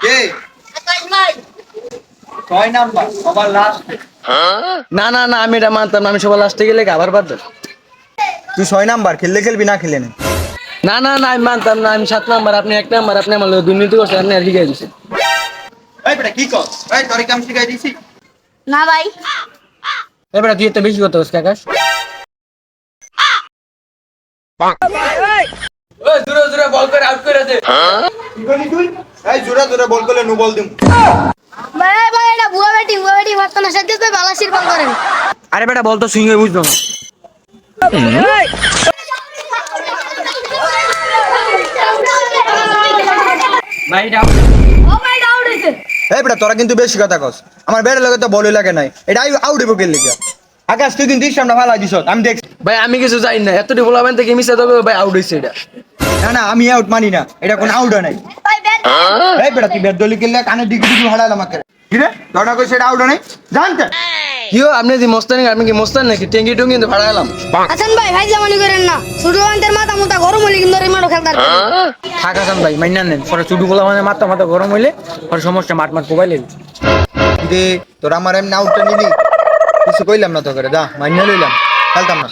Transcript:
কে 6 number সবার last. না না না, আমি এটা মানতাম না, আমি সবার লাস্টে গেলে আবার বাদ দেন। তুই 6 নাম্বার, খেললে খেলবি না খেলে না। না না না, আমি মানতাম না, আমি 7 নাম্বার, আপনি 1 নাম্বার, আপনি আমার লগে দুর্নীতি করছেন, আপনি আর শিখাই দিচ্ছেন। এই বেটা কি কর, এই তোরে কাম শিখাই দিছি। না ভাই। এবারে তুই এত বেশি কথা বলছিস কাকাস। ওই জোরে জোরে বল করে আউট করে দে। কি করলি তুই? এই জোরে জোরে বল করলে নো বল দিম। ভাই ভাই এটা বুয়া বেটি বর্তমানে সাথে তো বালাসির বল করেন। আরে বেটা বল তো সুইং হয়ে বুঝলো না। ভাই দাও। ও ভাই আউট হইছে। এই বেটা তোরা কিন্তু বেশি কথা কস। আমার বেড়ে লাগে তো বলই লাগে নাই। এটা আউট হইব কে লিগা? আকাশ তুই কিন্তু দিস আমরা ভালো দিছ। আমি দেখ। ভাই আমি কিছু জানি না, এতটি বলাবেন থেকে মিশে দেবে ভাই আউট হইছে এটা। না না আমি আউট মানি না। এটা কোন আউট নাই। ভাই ব্যাট। এই বেটা তুই বেদ দলি খেললে কানে ডিগি ডিগি হারাল আমাকে। কি রে? তোরা কই সেটা আউট নাই? জানতে? কিও আপনি যে মোস্তানি, আমি কি মোস্তান নাকি টেঙ্গি টুঙ্গি কিন্তু ভাড়া এলাম। হাসান ভাই ভাই জামানি করেন না। সূর্যকান্তের মাথা মুতা গরম হলে কিন্তু রিমান্ড খেলতার। থাক হাসান ভাই মাইনা নেন, পরে চুটু বলা মানে মাথা মাথা গরম হইলে পরে সমস্যা মাঠ মাঠ কোবাইলে। দে তোরা আমার এমনি আউটটা নিলি। কিছু কইলাম না তো করে। দা মাইনা লইলাম। খেলতাম না।